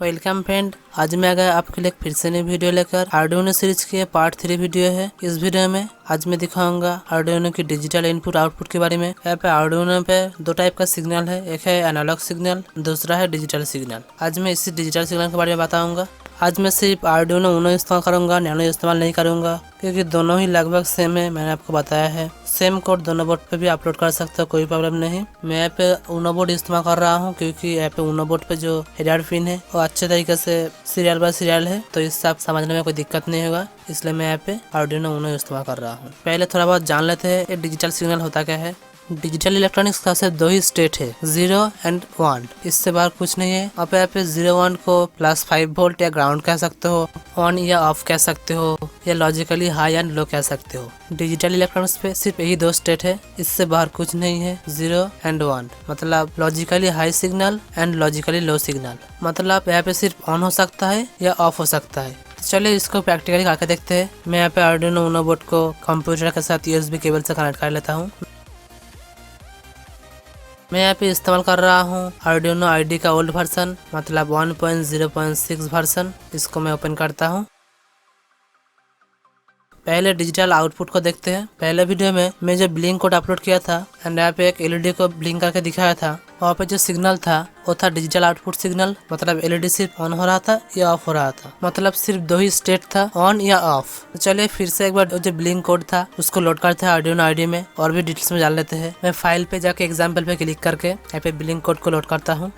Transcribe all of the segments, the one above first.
Welcome friend, आज मैं आ गया आपके लिए फिर से नई वीडियो लेकर। आर्डुइनो सीरीज की पार्ट 3 वीडियो है। इस वीडियो में आज मैं दिखाऊंगा आर्डुइनो की डिजिटल इनपुट आउटपुट के बारे में। यहाँ पे आर्डुइनो पे दो टाइप का सिग्नल है, एक है एनालॉग सिग्नल, दूसरा है डिजिटल सिग्नल। आज मैं इसी डिजिटल सिग्नल के बारे में बताऊंगा। आज मैं सिर्फ आर्डुइनो यूनो इस्तेमाल करूंगा, नैनो इस्तेमाल नहीं करूंगा, क्योंकि दोनों ही लगभग सेम है। मैंने आपको बताया है सेम कोड दोनों बोर्ड पे भी अपलोड कर सकते हो, कोई प्रॉब्लम नहीं। मैं यहाँ पे यूनो बोर्ड इस्तेमाल कर रहा हूँ, क्योंकि यहाँ पे यूनो बोर्ड पे जो हेडर पिन है वो अच्छे तरीके से सीरियल बाय सीरियल है, तो इससे आप समझने में कोई दिक्कत नहीं होगा। इसलिए मैं यहाँ पे आर्डुइनो यूनो इस्तेमाल कर रहा हूँ। पहले थोड़ा बहुत जान लेते हैं ये डिजिटल सिग्नल होता क्या है। डिजिटल इलेक्ट्रॉनिक्स का सिर्फ दो ही स्टेट है, 0 एंड 1। इससे बाहर कुछ नहीं है। आप यहाँ पे 0-1 को +5 वोल्ट या ग्राउंड कह सकते हो, ऑन या ऑफ कह सकते हो, या लॉजिकली हाई एंड लो कह सकते हो। डिजिटल इलेक्ट्रॉनिक्स पे सिर्फ यही दो स्टेट है, इससे बाहर कुछ नहीं है। 0 एंड 1 मतलब logically high signal and logically low signal. मतलब यहाँ पे सिर्फ ऑन हो सकता है या ऑफ हो सकता है। चलिए इसको प्रैक्टिकली करके देखते हैं। मैं यहाँ पे आर्डुइनो यूनो बोर्ड को कंप्यूटर के साथ USB केबल से कनेक्ट कर लेता हूँ। मैं यहाँ पे इस्तेमाल कर रहा हूँ आर्डुइनो IDE का ओल्ड वर्जन, मतलब 1.0.6 वर्जन। इसको मैं ओपन करता हूँ। पहले डिजिटल आउटपुट को देखते हैं। पहले वीडियो में मैं जो ब्लिंक कोड अपलोड किया था एंड यहाँ पे एक LED को ब्लिंक करके दिखाया था, वहाँ पे जो सिग्नल था वो था डिजिटल आउटपुट सिग्नल। मतलब LED सिर्फ ऑन हो रहा था या ऑफ हो रहा था, मतलब सिर्फ दो ही स्टेट था, ऑन या ऑफ। तो चलिए फिर से एक बार जो ब्लिंक कोड था उसको लोड करते हैं आर्डुइनो IDE में और भी डिटेल्स में जान लेते हैं। मैं फाइल पे जाके एग्जाम्पल पे क्लिक करके यहाँ पे ब्लिंक कोड को लोड करता हूँ।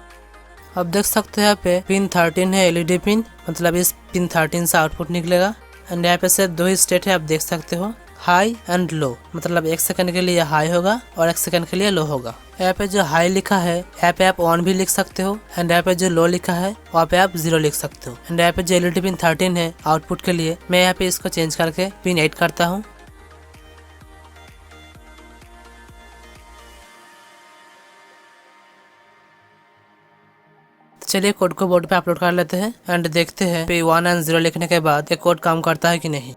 अब देख सकते हैं यहाँ पे पिन 13 है LED पिन, मतलब इस पिन 13 से आउटपुट निकलेगा। एंड यहाँ पे सिर्फ दो ही स्टेट है, आप देख सकते हो, हाई एंड लो। मतलब 1 सेकंड के लिए हाई होगा और 1 सेकंड के लिए लो होगा। यहाँ पे जो हाई लिखा है यहाँ पे आप ऑन भी लिख सकते हो, एंड यहाँ पे जो लो लिखा है वहाँ पे आप 0 लिख सकते हो। एंड यहाँ पे जो LED पिन 13 है आउटपुट के लिए, मैं यहाँ पे इसको चेंज करके पिन 8 करता हूँ। चलिए कोड को बोर्ड पे अपलोड कर लेते हैं एंड देखते हैं पे 1 एंड 0 लिखने के बाद ये कोड काम करता है कि नहीं।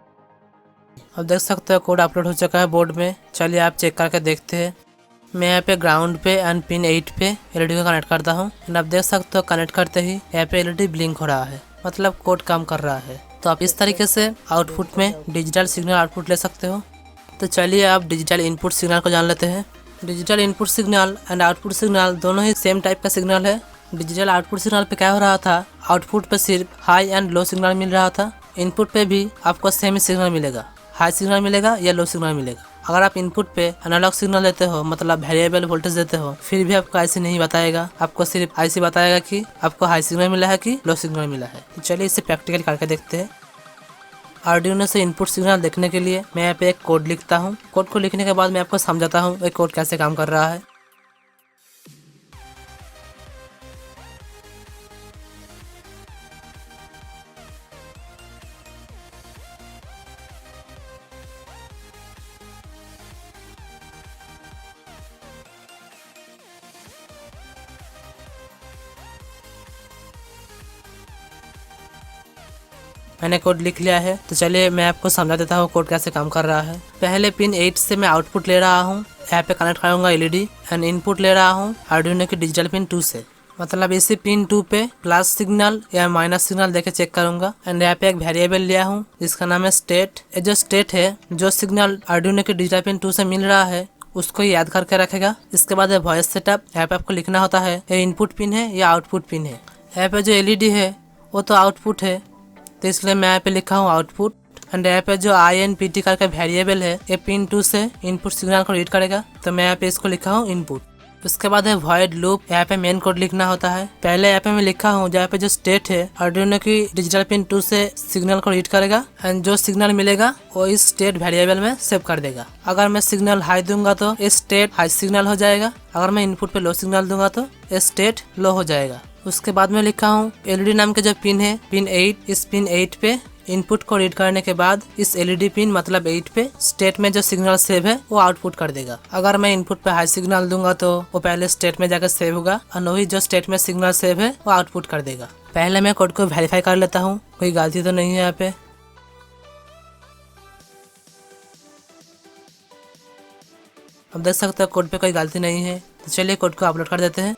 अब देख सकते हो कोड अपलोड हो चुका है बोर्ड में। चलिए आप चेक करके देखते हैं। मैं यहाँ पे ग्राउंड पे एंड पिन 8 पे LED को कनेक्ट करता हूँ एंड आप देख सकते हो कनेक्ट करते ही यहाँ पे LED ब्लिंक हो रहा है, मतलब कोड काम कर रहा है। तो आप इस तरीके से आउटपुट में डिजिटल सिग्नल आउटपुट ले सकते हो। तो चलिए आप डिजिटल इनपुट सिग्नल को जान लेते हैं। Digital input signal and output signal दोनों ही सेम टाइप का सिग्नल है। डिजिटल आउटपुट सिग्नल पे क्या हो रहा था, आउटपुट पे सिर्फ हाई एंड लो सिग्नल मिल रहा था। इनपुट पे भी आपको सेम ही सिग्नल मिलेगा, हाई सिग्नल मिलेगा या लो सिग्नल मिलेगा। अगर आप इनपुट पे एनालॉग सिग्नल देते हो, मतलब वेरिएबल वोल्टेज देते हो, फिर भी आपको IC नहीं बताएगा, आपको सिर्फ IC बताएगा कि आपको हाई सिग्नल मिला है कि लो सिग्नल मिला है। तो चलिए इसे प्रैक्टिकल करके देखते हैं। आर्डुइनो से इनपुट सिग्नल देखने के लिए मैं यहाँ पे एक कोड लिखता हूँ। कोड को लिखने के बाद मैं आपको समझाता हूँ ये कोड कैसे काम कर रहा है। मैंने कोड लिख लिया है, तो चलिए मैं आपको समझा देता हूँ कोड कैसे काम कर रहा है। पहले पिन 8 से मैं आउटपुट ले रहा हूँ, यहाँ पे कनेक्ट करूँगा LED एंड इनपुट ले रहा हूँ आर्डुइनो की डिजिटल पिन 2 से। मतलब इसी पिन 2 पे प्लस सिग्नल या माइनस सिग्नल देके चेक करूंगा। एंड यहाँ पे एक वेरिएबल लिया हूँ जिसका नाम है स्टेट। ये जो स्टेट है, जो सिग्नल आर्डुइनो की डिजिटल पिन 2 से मिल रहा है उसको याद करके रखेगा। इसके बाद वॉइस सेटअप, यहाँ पे आपको लिखना होता है ये इनपुट पिन है या आउटपुट पिन है। यहाँ पे जो LED है वो तो आउटपुट है, तो इसलिए मैं यहाँ पे लिखा हूँ आउटपुट। एंड यहाँ पे जो INPT करके वेरिएबल है ये पिन 2 से इनपुट सिग्नल को रीड करेगा, तो मैं यहाँ पे इसको लिखा हूँ इनपुट। उसके बाद है वॉइड लूप, यहाँ पे मेन कोड लिखना होता है। पहले यहाँ पे मैं लिखा हूँ जहाँ पे जो स्टेट है आर्डुइनो की डिजिटल पिन 2 से सिग्नल को रीड करेगा एंड जो सिग्नल मिलेगा वो इस स्टेट वेरिएबल में सेव कर देगा। अगर मैं सिग्नल हाई दूंगा तो ये स्टेट हाई सिग्नल हो जाएगा, अगर मैं इनपुट पे लो सिग्नल दूंगा तो ये स्टेट लो हो जाएगा। उसके बाद में लिखा हूँ LED नाम के जो पिन है पिन 8, इस पिन 8 पे इनपुट को रीड करने के बाद इस LED पिन मतलब 8 पे स्टेट में जो सिग्नल सेव है वो आउटपुट कर देगा। अगर मैं इनपुट पे हाई सिग्नल दूंगा तो वो पहले स्टेट में जाकर सेव होगा और वही जो स्टेट में सिग्नल सेव है वो आउटपुट कर देगा। पहले मैं कोड को वेरीफाई कर लेता हूँ, कोई गलती तो नहीं है यहाँ पे। अब देख सकते हो कोड पे कोई गलती नहीं है, तो चलिए कोड को अपलोड कर देते हैं।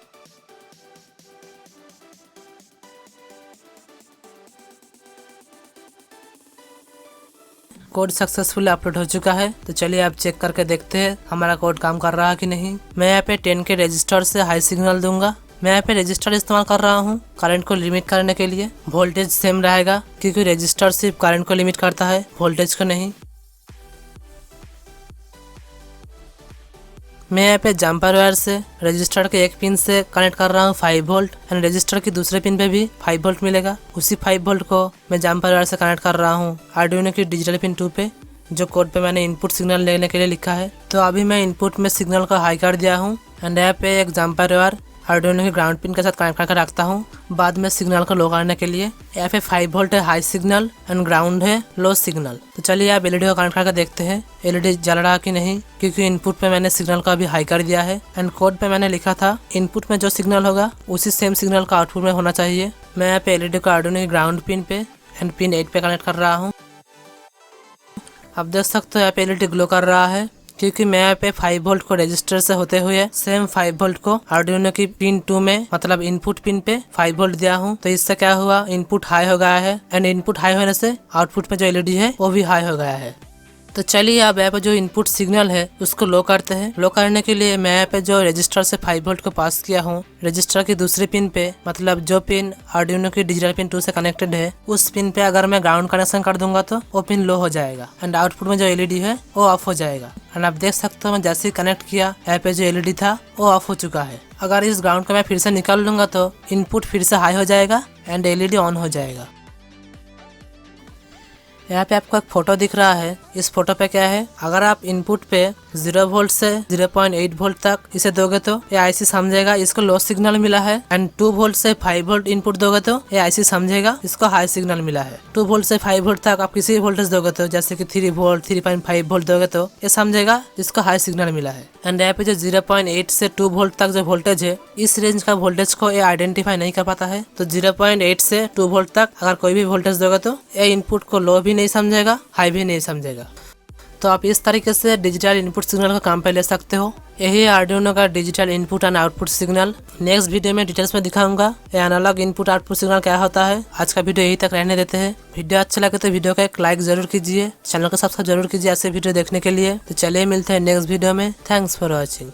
कोड सक्सेसफुली अपलोड हो चुका है। तो चलिए आप चेक करके देखते हैं हमारा कोड काम कर रहा है कि नहीं। मैं यहाँ पे 10 के रजिस्टर से हाई सिग्नल दूंगा। मैं यहाँ पे रजिस्टर इस्तेमाल कर रहा हूँ करंट को लिमिट करने के लिए। वोल्टेज सेम रहेगा क्योंकि रजिस्टर सिर्फ करंट को लिमिट करता है, वोल्टेज को नहीं। मैं यहाँ पे जम्पर वायर से रजिस्टर के एक पिन से कनेक्ट कर रहा हूँ 5 वोल्ट एंड रजिस्टर की दूसरे पिन पे भी 5 वोल्ट मिलेगा। उसी 5 वोल्ट को मैं जम्पर वायर से कनेक्ट कर रहा हूँ आर्डुइनो की डिजिटल पिन 2 पे, जो कोड पे मैंने इनपुट सिग्नल लेने के लिए लिखा है। तो अभी मैं इनपुट में सिग्नल को हाई कर दिया हूँ एंड यहाँ पे एक जम्पर वायर आर्डुइनो की ग्राउंड पिन के साथ कनेक्ट करके रखता हूँ बाद में सिग्नल को लो करने के लिए। यहाँ पे 5 वोल्ट है हाई सिग्नल एंड ग्राउंड है लो सिग्नल। तो चलिए आप एलईडी को कनेक्ट करके देखते हैं एलईडी जल रहा कि नहीं, क्योंकि इनपुट पे मैंने सिग्नल को अभी हाई कर दिया है एंड कोड पे मैंने लिखा था इनपुट में जो सिग्नल होगा उसी सेम सिग्नल का आउटपुट में होना चाहिए। मैं यहाँ पे एलईडी को आर्डुइनो की ग्राउंड पिन पे एंड पिन 8 पे कनेक्ट कर रहा हूँ। आप देख सकते हो यहाँ पे एलईडी ग्लो कर रहा है क्योंकि मैं यहाँ पे 5 वोल्ट को रजिस्टर से होते हुए सेम 5 वोल्ट को आर्डुइनो की पिन 2 में मतलब इनपुट पिन पे 5 वोल्ट दिया हूँ। तो इससे क्या हुआ, इनपुट हाई हो गया है एंड इनपुट हाई होने से आउटपुट में जो एलईडी है वो भी हाई हो गया है। तो चलिए अब यहाँ पे जो इनपुट सिग्नल है उसको लो करते हैं। लो करने के लिए मैं यहाँ पे जो रजिस्टर से 5 वोल्ट को पास किया हूँ रजिस्टर की दूसरी पिन पे, मतलब जो पिन आर्डुइनो की डिजिटल पिन 2 से कनेक्टेड है उस पिन पे अगर मैं ग्राउंड कनेक्शन कर दूंगा तो वो पिन लो हो जाएगा एंड आउटपुट में जो एलईडी है वो ऑफ हो जाएगा। एंड आप देख सकते हो मैं जैसे ही कनेक्ट किया यहाँ पे जो एलईडी था वो ऑफ हो चुका है। अगर इस ग्राउंड को मैं फिर से निकाल लूंगा तो इनपुट फिर से हाई हो जाएगा एंड एलईडी ऑन हो जाएगा। यहाँ पे आपको एक फोटो दिख रहा है। इस फोटो पे क्या है, अगर आप इनपुट पे 0 वोल्ट से 0.8 वोल्ट तक इसे दोगे तो ये आईसी समझेगा इसको लो सिग्नल मिला है एंड 2 वोल्ट से 5 वोल्ट इनपुट दोगे तो ये आईसी समझेगा इसको हाई सिग्नल मिला है। 2 वोल्ट से 5 वोल्ट तक आप किसी वोल्टेज दोगे तो जैसे कि 3 वोल्ट 3.5 वोल्ट दोगे तो ये समझेगा इसको हाई सिग्नल मिला है। एंड यहाँ पे जो 0.8 से 2 वोल्ट तक जो वोल्टेज है इस रेंज का वोल्टेज को ये आइडेंटिफाई नहीं कर पाता है। तो 0.8 से 2 वोल्ट तक अगर कोई भी वोल्टेज दोगे तो ये इनपुट को लो भी नहीं समझेगा हाई भी नहीं समझेगा। तो आप इस तरीके से डिजिटल इनपुट सिग्नल का काम पे ले सकते हो। यही आर्डुइनो का digital input and output signal. Next video में डिटेल्स में दिखाऊंगा ये एनालॉग इनपुट आउटपुट सिग्नल क्या होता है। आज का वीडियो यही तक रहने देते हैं। वीडियो अच्छा लगे तो वीडियो का एक लाइक जरूर कीजिए, चैनल को सब्सक्राइब जरूर कीजिए ऐसे वीडियो देखने के लिए। तो चलिए मिलते हैं नेक्स्ट वीडियो में। Thanks for watching.